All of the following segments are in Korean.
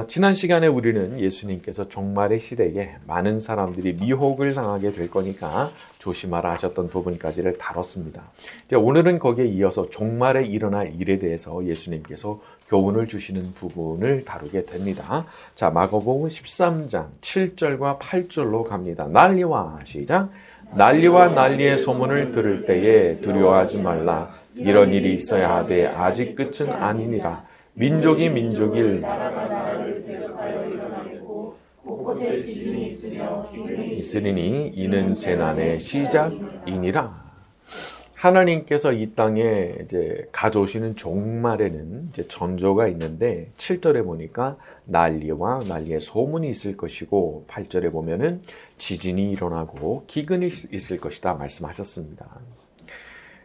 지난 시간에 우리는 예수님께서 종말의 시대에 많은 사람들이 미혹을 당하게 될 거니까 조심하라 하셨던 부분까지를 다뤘습니다. 이제 오늘은 거기에 이어서 종말에 일어날 일에 대해서 예수님께서 교훈을 주시는 부분을 다루게 됩니다. 자, 마가복음 13장 7절과 8절로 갑니다. 난리와 시작. 난리와 난리의 소문을 들을 때에 두려워하지 말라. 이런 일이 있어야 하되 아직 끝은 아니니라. 민족이 민족일 나라가 나라를 대적하여 일어나겠고 곳곳에 지진이 있으며 기근이 있으리니 이는 재난의 시작이니라. 하나님께서 이 땅에 이제 가져오시는 종말에는 이제 전조가 있는데 7절에 보니까 난리와 난리의 소문이 있을 것이고 8절에 보면은 지진이 일어나고 기근이 있을 것이다 말씀하셨습니다.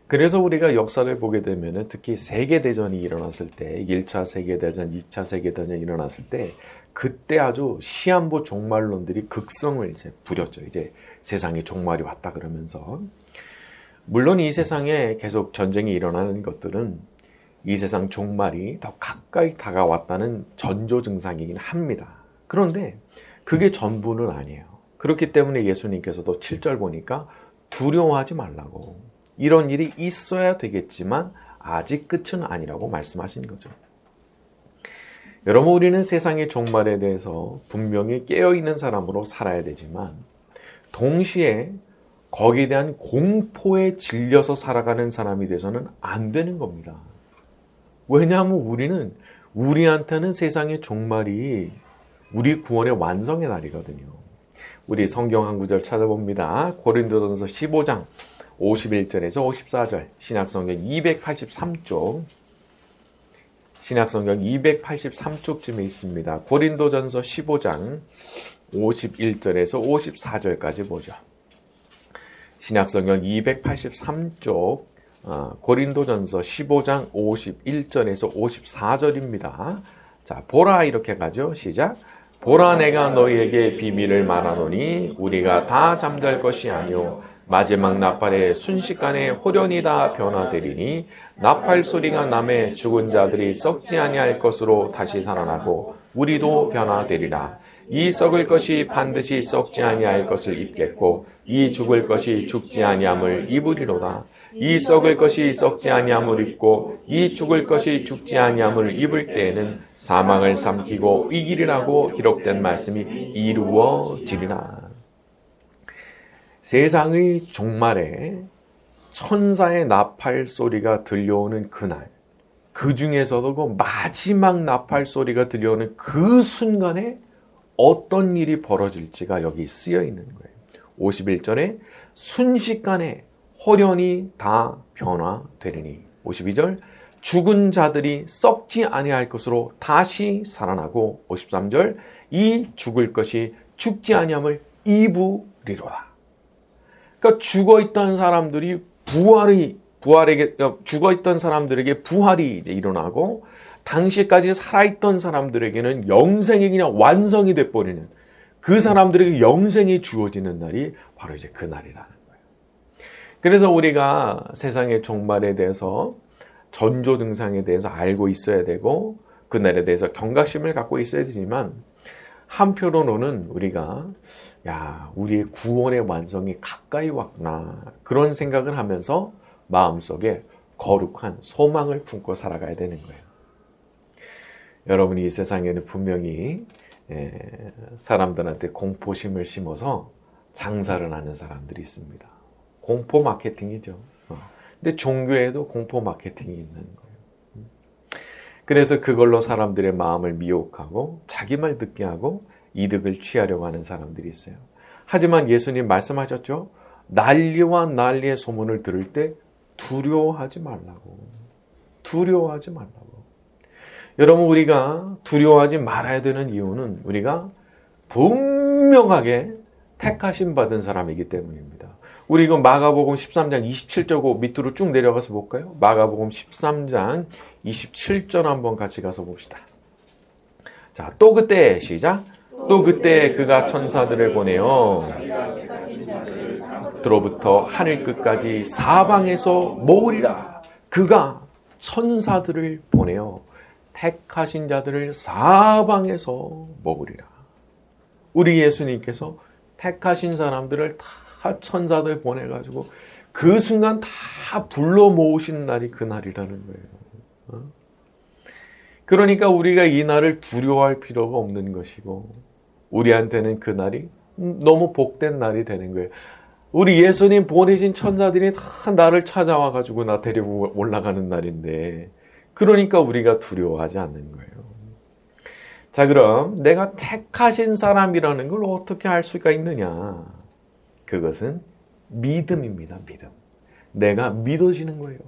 그래서 우리가 역사를 보게 되면은 특히 세계대전이 일어났을 때 1차 세계대전, 2차 세계대전이 일어났을 때 그때 아주 시한부 종말론들이 극성을 이제 부렸죠. 이제 세상에 종말이 왔다 그러면서. 물론 이 세상에 계속 전쟁이 일어나는 것들은 이 세상 종말이 더 가까이 다가왔다는 전조 증상이긴 합니다. 그런데 그게 전부는 아니에요. 그렇기 때문에 예수님께서도 7절 보니까 두려워하지 말라고. 이런 일이 있어야 되겠지만 아직 끝은 아니라고 말씀하신 거죠. 여러분, 우리는 세상의 종말에 대해서 분명히 깨어있는 사람으로 살아야 되지만 동시에 거기에 대한 공포에 질려서 살아가는 사람이 돼서는 안 되는 겁니다. 왜냐하면 우리한테는 세상의 종말이 우리 구원의 완성의 날이거든요. 우리 성경 한 구절 찾아봅니다. 고린도전서 15장 51절에서 54절, 신약성경 283쪽, 신약성경 283쪽쯤에 있습니다. 고린도전서 15장 51절에서 54절까지 보죠. 신약성경 283쪽, 고린도전서 15장 51절에서 54절입니다. 자, 보라 이렇게 가죠. 시작. 보라 내가 너희에게 비밀을 말하노니 우리가 다 잠잘 것이 아니오 마지막 나팔에 순식간에 호련히 다 변화되리니 나팔 소리가 나매 죽은 자들이 썩지 아니할 것으로 다시 살아나고 우리도 변화되리라. 이 썩을 것이 반드시 썩지 아니할 것을 입겠고 이 죽을 것이 죽지 아니함을 입으리로다. 이 썩을 것이 썩지 아니함을 입고 이 죽을 것이 죽지 아니함을 입을 때에는 사망을 삼키고 이기리라고 기록된 말씀이 이루어지리라. 세상의 종말에 천사의 나팔 소리가 들려오는 그날, 그 중에서도 그 마지막 나팔 소리가 들려오는 그 순간에 어떤 일이 벌어질지가 여기 쓰여 있는 거예요. 51절에 순식간에 호련히 다 변화되리니. 52절 죽은 자들이 썩지 아니할 것으로 다시 살아나고. 53절 이 죽을 것이 죽지 아니함을 입으리로다. 그러니까 죽어있던 사람들이 죽어있던 사람들에게 부활이 이제 일어나고 당시까지 살아있던 사람들에게는 영생이 그냥 완성이 돼버리는, 그 사람들에게 영생이 주어지는 날이 바로 이제 그 날이라는 거예요. 그래서 우리가 세상의 종말에 대해서 전조 증상에 대해서 알고 있어야 되고 그날에 대해서 경각심을 갖고 있어야 되지만 한편으로는 우리가 우리의 구원의 완성이 가까이 왔구나 그런 생각을 하면서 마음속에 거룩한 소망을 품고 살아가야 되는 거예요. 여러분이 이 세상에는 분명히 사람들한테 공포심을 심어서 장사를 하는 사람들이 있습니다. 공포 마케팅이죠. 근데 종교에도 공포 마케팅이 있는 거예요. 그래서 그걸로 사람들의 마음을 미혹하고 자기 말 듣게 하고 이득을 취하려고 하는 사람들이 있어요. 하지만 예수님 말씀하셨죠. 난리와 난리의 소문을 들을 때 두려워하지 말라고. 두려워하지 말라고. 여러분, 우리가 두려워하지 말아야 되는 이유는 우리가 분명하게 택하심 받은 사람이기 때문입니다. 우리 이거 마가복음 13장 27절 밑으로 쭉 내려가서 볼까요? 마가복음 13장 27절 한번 같이 가서 봅시다. 자, 또 그때 시작. 또 그때 그가 천사들을 보내어 들로부터 하늘 끝까지 사방에서 모으리라. 그가 천사들을 보내어 택하신 자들을 사방에서 먹으리라. 우리 예수님께서 택하신 사람들을 다 천사들 보내가지고 그 순간 다 불러 모으신 날이 그날이라는 거예요. 그러니까 우리가 이 날을 두려워할 필요가 없는 것이고 우리한테는 그날이 너무 복된 날이 되는 거예요. 우리 예수님 보내신 천사들이 다 나를 찾아와 가지고 나 데리고 올라가는 날인데 그러니까 우리가 두려워하지 않는 거예요. 자, 그럼 내가 택하신 사람이라는 걸 어떻게 알 수가 있느냐? 그것은 믿음입니다. 믿음. 내가 믿어지는 거예요.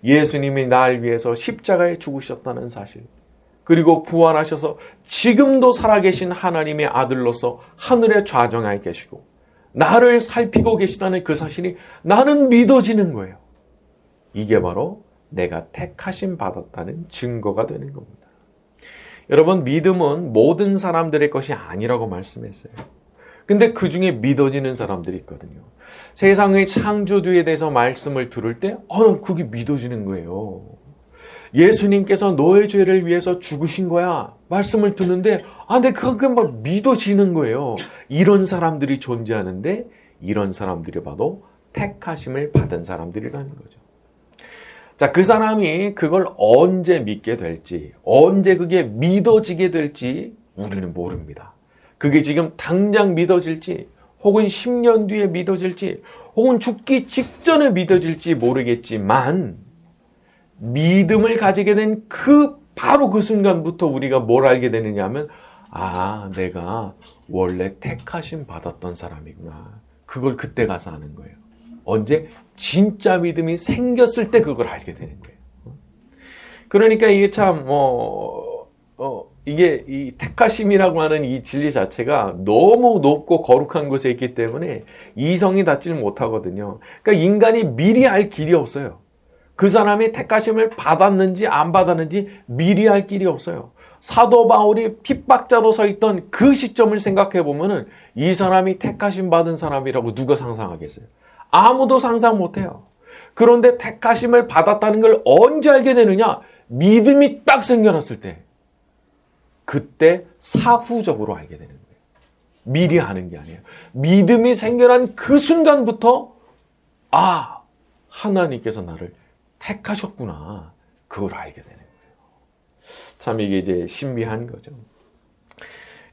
예수님이 날 위해서 십자가에 죽으셨다는 사실, 그리고 부활하셔서 지금도 살아계신 하나님의 아들로서 하늘에 좌정하에 계시고 나를 살피고 계시다는 그 사실이 나는 믿어지는 거예요. 이게 바로 내가 택하심 받았다는 증거가 되는 겁니다. 여러분, 믿음은 모든 사람들의 것이 아니라고 말씀했어요. 근데 그 중에 믿어지는 사람들이 있거든요. 세상의 창조주에 대해서 말씀을 들을 때 그게 믿어지는 거예요. 예수님께서 너의 죄를 위해서 죽으신 거야 말씀을 듣는데 근데 그건 막 믿어지는 거예요. 이런 사람들이 존재하는데 이런 사람들이 봐도 택하심을 받은 사람들이라는 거죠. 자, 그 사람이 그걸 언제 믿게 될지, 언제 그게 믿어지게 될지 우리는 모릅니다. 그게 지금 당장 믿어질지, 혹은 10년 뒤에 믿어질지, 혹은 죽기 직전에 믿어질지 모르겠지만 믿음을 가지게 된 바로 그 순간부터 우리가 뭘 알게 되느냐 하면 내가 원래 택하심 받았던 사람이구나. 그걸 그때 가서 아는 거예요. 언제? 진짜 믿음이 생겼을 때 그걸 알게 되는 거예요. 그러니까 이게 참 이게 이 택하심이라고 하는 이 진리 자체가 너무 높고 거룩한 곳에 있기 때문에 이성이 닿지를 못하거든요. 그러니까 인간이 미리 알 길이 없어요. 그 사람이 택하심을 받았는지 안 받았는지 미리 알 길이 없어요. 사도 바울이 핍박자로 서 있던 그 시점을 생각해 보면은 이 사람이 택하심 받은 사람이라고 누가 상상하겠어요? 아무도 상상 못해요. 그런데 택하심을 받았다는 걸 언제 알게 되느냐? 믿음이 딱 생겨났을 때. 그때 사후적으로 알게 되는 거예요. 미리 아는 게 아니에요. 믿음이 생겨난 그 순간부터 하나님께서 나를 택하셨구나. 그걸 알게 되는 거예요. 참 이게 이제 신비한 거죠.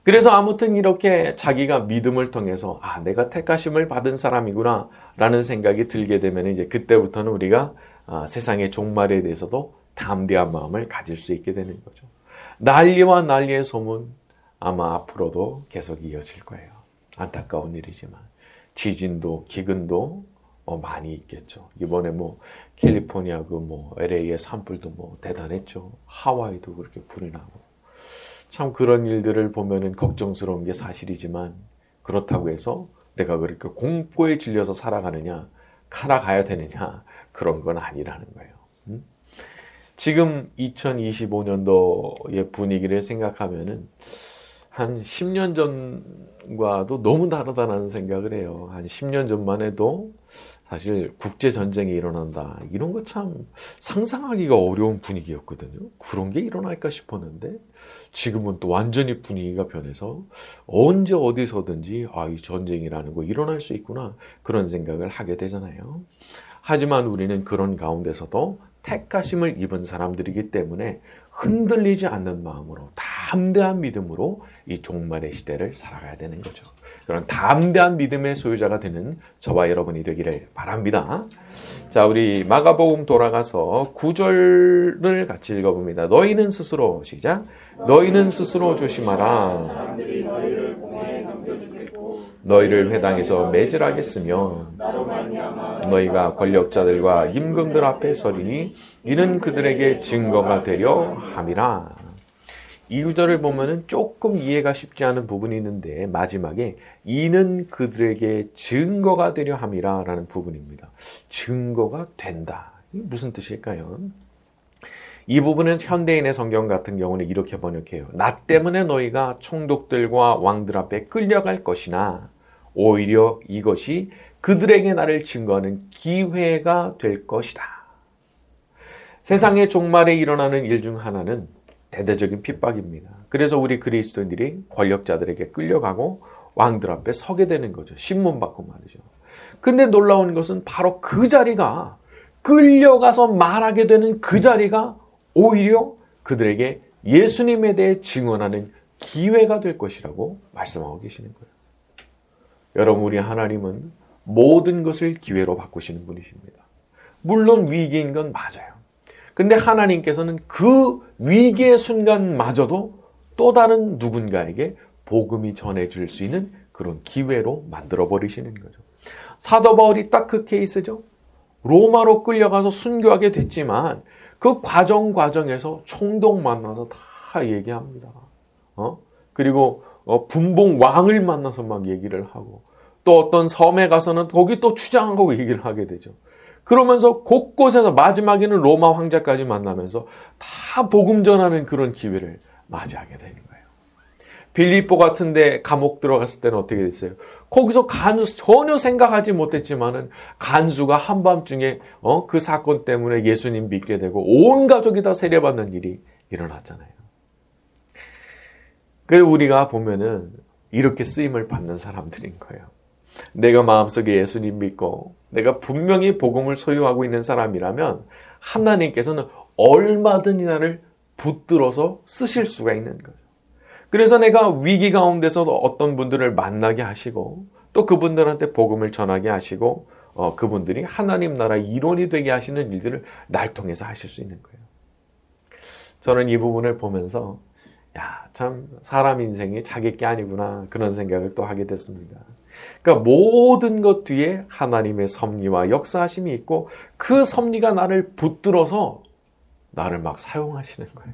그래서 아무튼 이렇게 자기가 믿음을 통해서 내가 택하심을 받은 사람이구나 라는 생각이 들게 되면 이제 그때부터는 우리가 세상의 종말에 대해서도 담대한 마음을 가질 수 있게 되는 거죠. 난리와 난리의 소문 아마 앞으로도 계속 이어질 거예요. 안타까운 일이지만 지진도 기근도 많이 있겠죠. 이번에 캘리포니아 LA의 산불도 대단했죠. 하와이도 그렇게 불이 나고. 참 그런 일들을 보면은 걱정스러운 게 사실이지만 그렇다고 해서 내가 그렇게 공포에 질려서 살아가야 되느냐 그런 건 아니라는 거예요. 지금 2025년도의 분위기를 생각하면은 한 10년 전과도 너무 다르다는 생각을 해요. 한 10년 전만 해도 사실 국제전쟁이 일어난다. 이런 거 참 상상하기가 어려운 분위기였거든요. 그런 게 일어날까 싶었는데 지금은 또 완전히 분위기가 변해서 언제 어디서든지 이 전쟁이라는 거 일어날 수 있구나. 그런 생각을 하게 되잖아요. 하지만 우리는 그런 가운데서도 택하심을 입은 사람들이기 때문에 흔들리지 않는 마음으로 담대한 믿음으로 이 종말의 시대를 살아가야 되는 거죠. 그런 담대한 믿음의 소유자가 되는 저와 여러분이 되기를 바랍니다. 자, 우리 마가복음 돌아가서 9절을 같이 읽어봅니다. 너희는 스스로 시작. 너희는 스스로 조심하라. 너희를 회당에서 매질하겠으며 너희가 권력자들과 임금들 앞에 서리니 이는 그들에게 증거가 되려 함이라. 이 구절을 보면은 조금 이해가 쉽지 않은 부분이 있는데 마지막에 이는 그들에게 증거가 되려 함이라 라는 부분입니다. 증거가 된다. 이게 무슨 뜻일까요? 이 부분은 현대인의 성경 같은 경우는 이렇게 번역해요. 나 때문에 너희가 총독들과 왕들 앞에 끌려갈 것이나 오히려 이것이 그들에게 나를 증거하는 기회가 될 것이다. 세상의 종말에 일어나는 일 중 하나는 대대적인 핍박입니다. 그래서 우리 그리스도인들이 권력자들에게 끌려가고 왕들 앞에 서게 되는 거죠. 신문받고 말이죠. 근데 놀라운 것은 바로 그 자리가, 끌려가서 말하게 되는 그 자리가 오히려 그들에게 예수님에 대해 증언하는 기회가 될 것이라고 말씀하고 계시는 거예요. 여러분, 우리 하나님은 모든 것을 기회로 바꾸시는 분이십니다. 물론 위기인 건 맞아요. 근데 하나님께서는 그 위기의 순간마저도 또 다른 누군가에게 복음이 전해질 수 있는 그런 기회로 만들어 버리시는 거죠. 사도 바울이 딱 그 케이스죠. 로마로 끌려가서 순교하게 됐지만 그 과정에서 총독 만나서 다 얘기합니다. 그리고 분봉 왕을 만나서 막 얘기를 하고, 또 어떤 섬에 가서는 거기 또 추장하고 얘기를 하게 되죠. 그러면서 곳곳에서 마지막에는 로마 황제까지 만나면서 다 복음 전하는 그런 기회를 맞이하게 되는 거예요. 빌립보 같은데 감옥 들어갔을 때는 어떻게 됐어요? 거기서 간수, 전혀 생각하지 못했지만은 간수가 한밤중에 그 사건 때문에 예수님 믿게 되고 온 가족이 다 세례받는 일이 일어났잖아요. 그래서 우리가 보면은 이렇게 쓰임을 받는 사람들인 거예요. 내가 마음속에 예수님 믿고 내가 분명히 복음을 소유하고 있는 사람이라면 하나님께서는 얼마든지 나를 붙들어서 쓰실 수가 있는 거죠. 그래서 내가 위기 가운데서 어떤 분들을 만나게 하시고 또 그분들한테 복음을 전하게 하시고 그분들이 하나님 나라 일원이 되게 하시는 일들을 날 통해서 하실 수 있는 거예요. 저는 이 부분을 보면서 참 사람 인생이 자기 게 아니구나 그런 생각을 또 하게 됐습니다. 그러니까 모든 것 뒤에 하나님의 섭리와 역사하심이 있고 그 섭리가 나를 붙들어서 나를 막 사용하시는 거예요.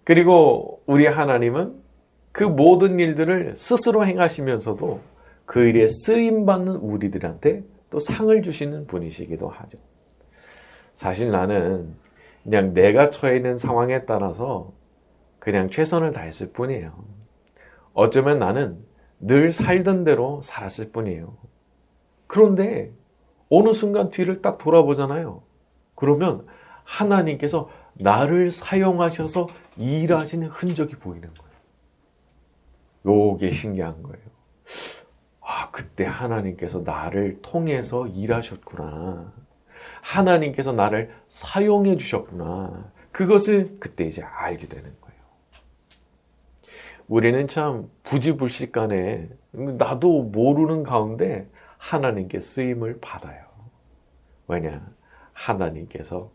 그리고 우리 하나님은 그 모든 일들을 스스로 행하시면서도 그 일에 쓰임받는 우리들한테 또 상을 주시는 분이시기도 하죠. 사실 나는 그냥 내가 처해 있는 상황에 따라서 그냥 최선을 다했을 뿐이에요. 어쩌면 나는 늘 살던 대로 살았을 뿐이에요. 그런데 어느 순간 뒤를 딱 돌아보잖아요. 그러면 하나님께서 나를 사용하셔서 일하시는 흔적이 보이는 거예요. 요게 신기한 거예요. 그때 하나님께서 나를 통해서 일하셨구나. 하나님께서 나를 사용해 주셨구나. 그것을 그때 이제 알게 되는 거예요. 우리는 참 부지불식간에 나도 모르는 가운데 하나님께 쓰임을 받아요. 왜냐? 하나님께서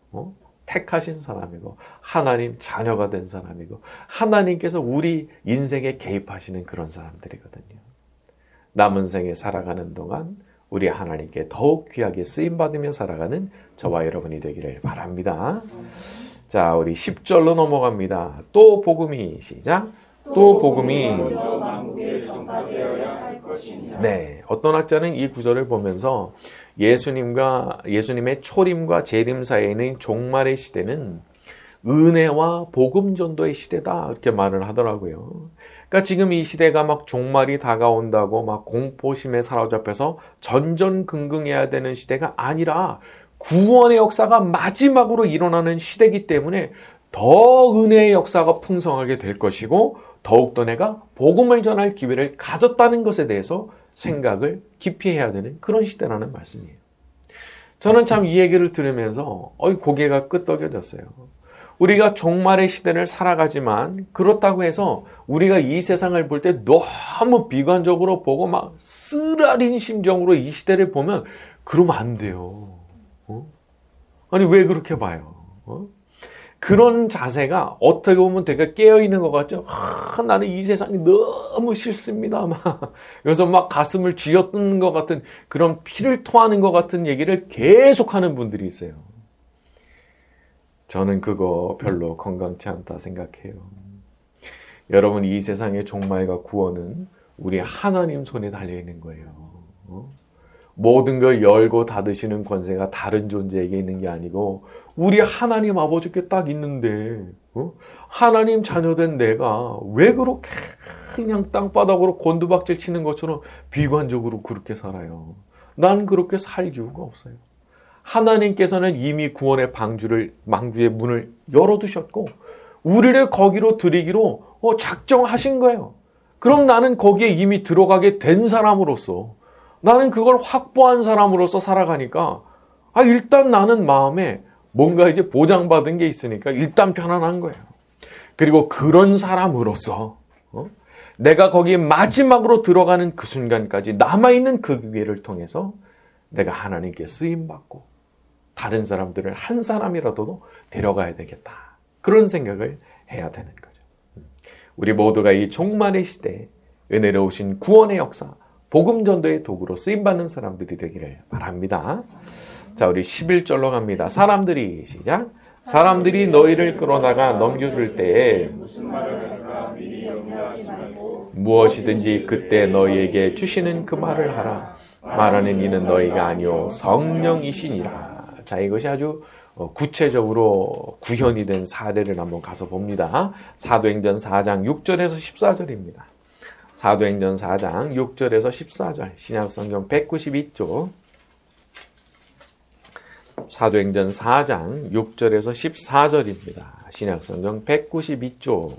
택하신 사람이고 하나님 자녀가 된 사람이고 하나님께서 우리 인생에 개입하시는 그런 사람들이거든요. 남은 생에 살아가는 동안 우리 하나님께 더욱 귀하게 쓰임받으며 살아가는 저와 여러분이 되기를 바랍니다. 자, 우리 10절로 넘어갑니다. 또 복음이 시작. 또 복음이 네, 어떤 학자는 이 구절을 보면서 예수님의 초림과 재림 사이에는 종말의 시대는 은혜와 복음 전도의 시대다 이렇게 말을 하더라고요. 그러니까 지금 이 시대가 막 종말이 다가온다고 막 공포심에 사로잡혀서 전전긍긍해야 되는 시대가 아니라 구원의 역사가 마지막으로 일어나는 시대이기 때문에 더 은혜의 역사가 풍성하게 될 것이고 더욱더 내가 복음을 전할 기회를 가졌다는 것에 대해서 생각을 깊이 해야 되는 그런 시대라는 말씀이에요. 저는 참 이 얘기를 들으면서 고개가 끄덕여졌어요. 우리가 종말의 시대를 살아가지만 그렇다고 해서 우리가 이 세상을 볼 때 너무 비관적으로 보고 막 쓰라린 심정으로 이 시대를 보면 그러면 안 돼요. 아니 왜 그렇게 봐요? 그런 자세가 어떻게 보면 되게 깨어있는 것 같죠? 나는 이 세상이 너무 싫습니다. 그래서 막 가슴을 쥐어뜯는 것 같은 그런 피를 토하는 것 같은 얘기를 계속하는 분들이 있어요. 저는 그거 별로 건강치 않다 생각해요. 여러분, 이 세상의 종말과 구원은 우리 하나님 손에 달려있는 거예요. 모든 걸 열고 닫으시는 권세가 다른 존재에게 있는 게 아니고 우리 하나님 아버지께 딱 있는데 하나님 자녀된 내가 왜 그렇게 그냥 땅바닥으로 곤두박질 치는 것처럼 비관적으로 그렇게 살아요. 난 그렇게 살 이유가 없어요. 하나님께서는 이미 구원의 망주의 문을 열어두셨고 우리를 거기로 들이기로 작정하신 거예요. 그럼 나는 거기에 이미 들어가게 된 사람으로서, 나는 그걸 확보한 사람으로서 살아가니까 일단 나는 마음에 뭔가 이제 보장받은 게 있으니까 일단 편안한 거예요. 그리고 그런 사람으로서 내가 거기 마지막으로 들어가는 그 순간까지 남아있는 그 기회를 통해서 내가 하나님께 쓰임받고 다른 사람들을 한 사람이라도 데려가야 되겠다. 그런 생각을 해야 되는 거죠. 우리 모두가 이 종말의 시대에 은혜로우신 구원의 역사, 복음 전도의 도구로 쓰임받는 사람들이 되기를 바랍니다. 자, 우리 11절로 갑니다. 사람들이 시작. 사람들이 너희를 끌어다가 넘겨줄 때에 무엇이든지 그때 너희에게 주시는 그 말을 하라. 말하는 이는 너희가 아니요 성령이시니라. 자, 이것이 아주 구체적으로 구현이 된 사례를 한번 가서 봅니다. 사도행전 4장 6절에서 14절입니다. 사도행전 4장 6절에서 14절, 신약성경 192쪽. 사도행전 4장 6절에서 14절입니다. 신약성경 192쪽.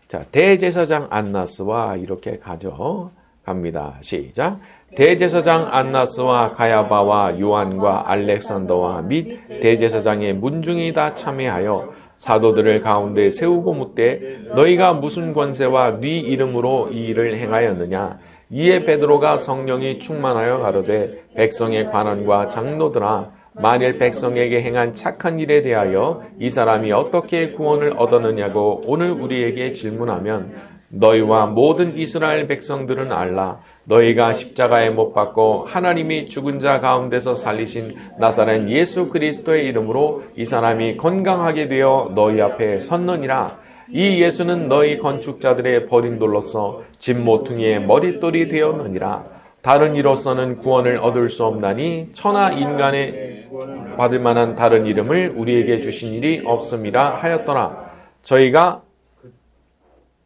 자, 대제사장 안나스와 이렇게 가져갑니다. 시작. 대제사장 안나스와 가야바와 요한과 알렉산더와 및 대제사장의 문중이 다 참여하여 사도들을 가운데 세우고 묻되 너희가 무슨 권세와 네 이름으로 이 일을 행하였느냐. 이에 베드로가 성령이 충만하여 가로되 백성의 관원과 장로들아 만일 백성에게 행한 착한 일에 대하여 이 사람이 어떻게 구원을 얻었느냐고 오늘 우리에게 질문하면 너희와 모든 이스라엘 백성들은 알라. 너희가 십자가에 못 박고 하나님이 죽은 자 가운데서 살리신 나사렛 예수 그리스도의 이름으로 이 사람이 건강하게 되어 너희 앞에 섰느니라. 이 예수는 너희 건축자들의 버린 돌로서 집 모퉁이의 머릿돌이 되었느니라. 다른 이로서는 구원을 얻을 수 없나니 천하 인간의 받을 만한 다른 이름을 우리에게 주신 일이 없음이라 하였더라. 저희가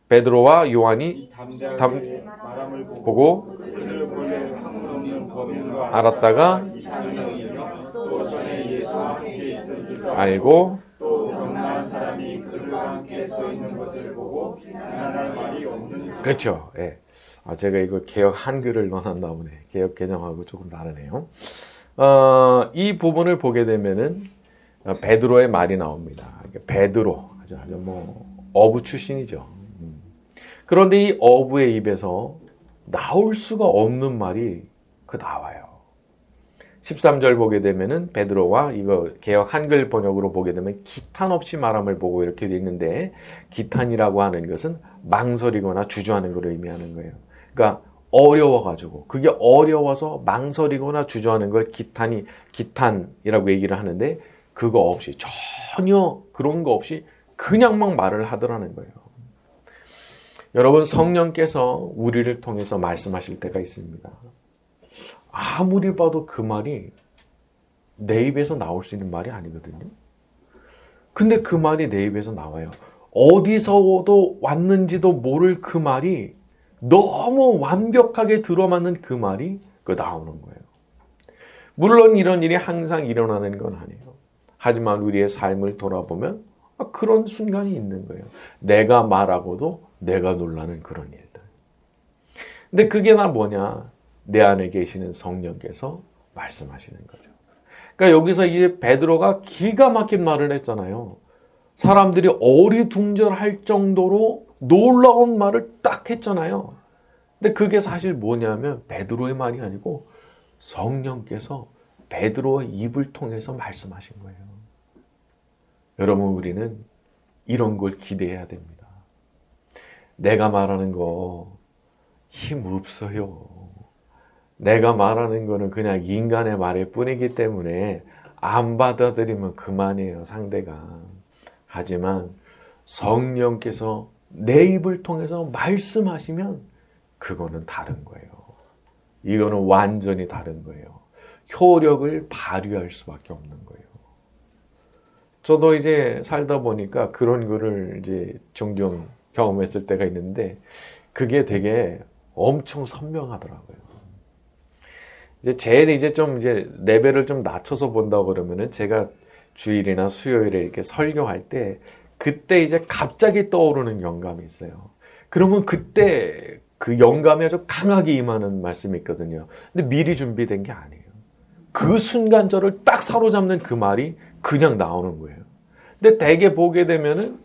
베드로와 요한이 보고 알았다가 알고 그렇죠. 예. 제가 이거 개역 한글을 넣어놨나 보네. 개역 개정하고 조금 다르네요. 이 부분을 보게 되면은 베드로의 말이 나옵니다. 베드로 아주 어부 출신이죠. 그런데 이 어부의 입에서 나올 수가 없는 말이 나와요. 13절 보게 되면은 베드로와 이거 개역 한글 번역으로 보게 되면 기탄 없이 말함을 보고 이렇게 되어 있는데 기탄이라고 하는 것은 망설이거나 주저하는 걸 의미하는 거예요. 그러니까 어려워가지고 그게 어려워서 망설이거나 주저하는 걸 기탄이라고 얘기를 하는데 그거 없이 전혀 그런 거 없이 그냥 막 말을 하더라는 거예요. 여러분 성령께서 우리를 통해서 말씀하실 때가 있습니다. 아무리 봐도 그 말이 내 입에서 나올 수 있는 말이 아니거든요. 근데 그 말이 내 입에서 나와요. 어디서도 왔는지도 모를 그 말이 너무 완벽하게 들어맞는 그 말이 나오는 거예요. 물론 이런 일이 항상 일어나는 건 아니에요. 하지만 우리의 삶을 돌아보면 그런 순간이 있는 거예요. 내가 말하고도 내가 놀라는 그런 일들. 근데 그게 뭐냐? 내 안에 계시는 성령께서 말씀하시는 거죠. 그러니까 여기서 이 베드로가 기가 막힌 말을 했잖아요. 사람들이 어리둥절할 정도로 놀라운 말을 딱 했잖아요. 근데 그게 사실 뭐냐면 베드로의 말이 아니고 성령께서 베드로의 입을 통해서 말씀하신 거예요. 여러분 우리는 이런 걸 기대해야 됩니다. 내가 말하는 거 힘 없어요. 내가 말하는 거는 그냥 인간의 말일 뿐이기 때문에 안 받아들이면 그만이에요, 상대가. 하지만 성령께서 내 입을 통해서 말씀하시면 그거는 다른 거예요. 이거는 완전히 다른 거예요. 효력을 발휘할 수밖에 없는 거예요. 저도 이제 살다 보니까 그런 거를 이제 종종 경험했을 때가 있는데 그게 되게 엄청 선명하더라고요. 제일 좀 레벨을 좀 낮춰서 본다 그러면은 제가 주일이나 수요일에 이렇게 설교할 때 그때 갑자기 떠오르는 영감이 있어요. 그러면 그때 그 영감이 아주 강하게 임하는 말씀이 있거든요. 근데 미리 준비된 게 아니에요. 그 순간 저를 딱 사로잡는 그 말이 그냥 나오는 거예요. 근데 대개 보게 되면은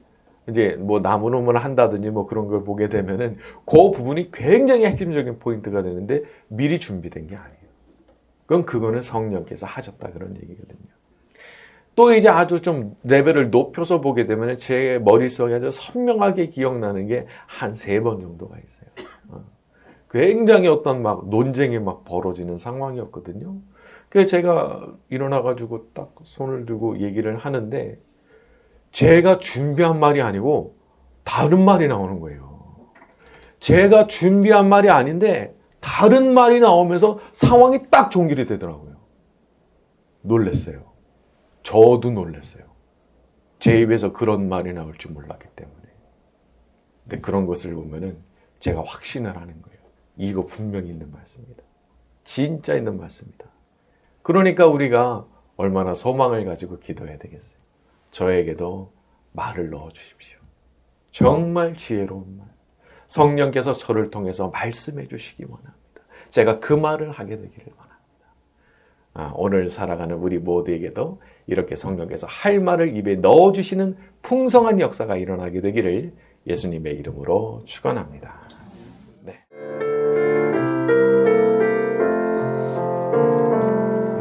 나무노무를 한다든지 그런 걸 보게 되면은 그 부분이 굉장히 핵심적인 포인트가 되는데 미리 준비된 게 아니에요. 그거는 성령께서 하셨다 그런 얘기거든요. 또 아주 좀 레벨을 높여서 보게 되면 제 머릿속에 아주 선명하게 기억나는 게 한 3번 정도가 있어요. 굉장히 어떤 논쟁이 벌어지는 상황이었거든요. 그래서 제가 일어나가지고 딱 손을 들고 얘기를 하는데 제가 준비한 말이 아니고 다른 말이 나오는 거예요. 제가 준비한 말이 아닌데 다른 말이 나오면서 상황이 딱 종결이 되더라고요. 놀랐어요. 저도 놀랐어요. 제 입에서 그런 말이 나올 줄 몰랐기 때문에. 근데 그런 것을 보면은 제가 확신을 하는 거예요. 이거 분명히 있는 말씀이다. 진짜 있는 말씀이다. 그러니까 우리가 얼마나 소망을 가지고 기도해야 되겠어요. 저에게도 말을 넣어주십시오. 정말 지혜로운 말. 성령께서 저를 통해서 말씀해 주시기 원합니다. 제가 그 말을 하게 되기를 원합니다. 오늘 살아가는 우리 모두에게도 이렇게 성령께서 할 말을 입에 넣어주시는 풍성한 역사가 일어나게 되기를 예수님의 이름으로 축원합니다. 네.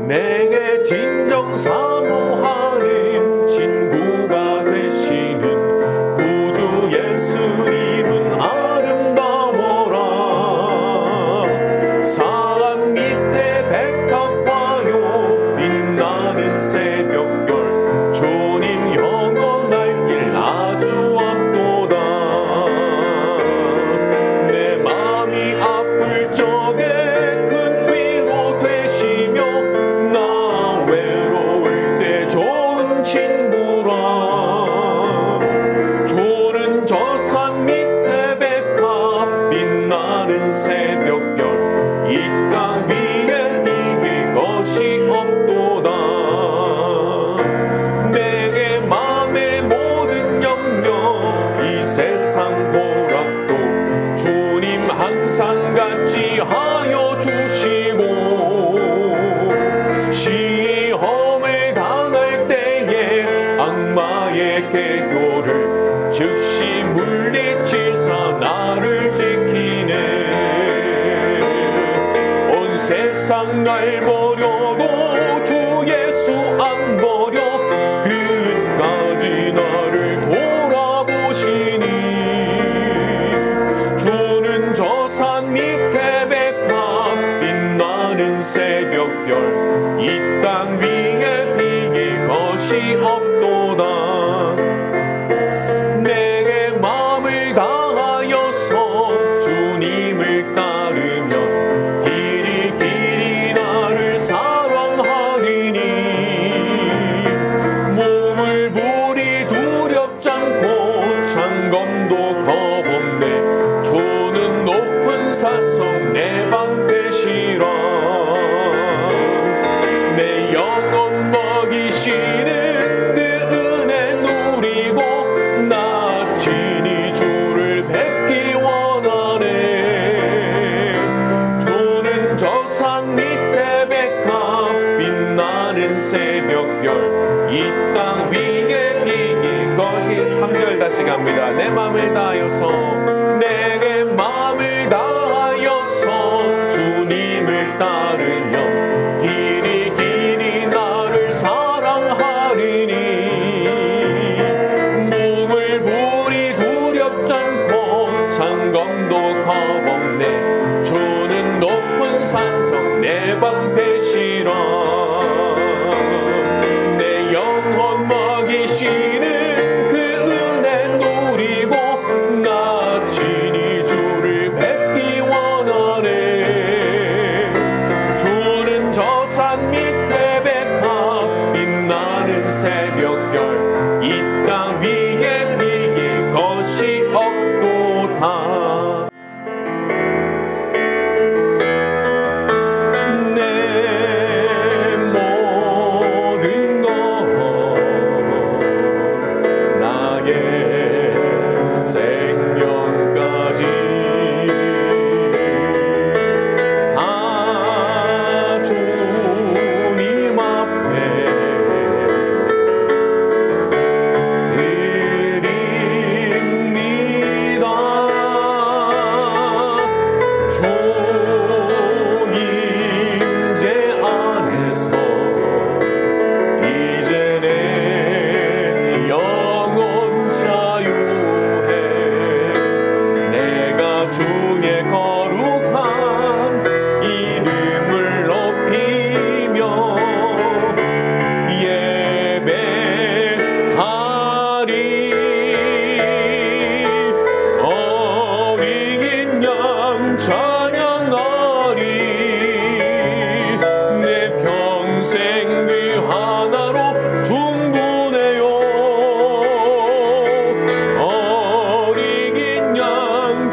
내게 진정 사모하는 친구가 되시는 구주 예수님은 아름다워라. 산 밑에 백합화요 빛나는 새벽별 주님 영원할 길 아주 왔도다. 내 마음이 아플 적에 큰 위로 되시며 나 외로울 때 좋은 친구라. 조는 저 산 밑에 백합 빛나는 새벽별 이 땅 위에 이길 것이 없도다. 내게 맘의 모든 염려 이 세상 고락도 주님 항상 같이 하여 주시고 시험을 당할 때에 악마의 계교를 즉시 물리치사 나를 지키네. 온 세상 날 버려도 주 예수 안 버려 끝까지 나를 돌아보시니. 주는 저 산 밑에 백합 빛나는 새벽별 이 땅 위에 비길 것이 없도다. 내게 마음을 다하여서 주님을 따르면 길이 길이 나를 사랑하리니. 몸을 불이 두렵지 않고 창검도 겁없네. 주는 높은 산성 내 방패시라. 내 영혼 먹이시는 그 은혜 누리고 나 친히 주를 뵙기 원하네. 주는 저 산 밑에 백합 빛나는 새벽별 이 땅 위에 비길 것이. 3절 다시 갑니다. 내 맘을 다하여서 내게 맘을 다하여서 주님을 따르며 길이 길이 나를 사랑하리니. 몸을 불이 두렵지 않고 창검도 겁없네. 주는 높은 산성 내 방패시라. 내 영혼 먹이시는 그 은혜 누리고 나 친히 주를 뵙기 원하네. 주는 저 산 밑에 백합 빛나는 새벽별 이 땅 위에 비길 것이 없도다. 내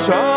샬롬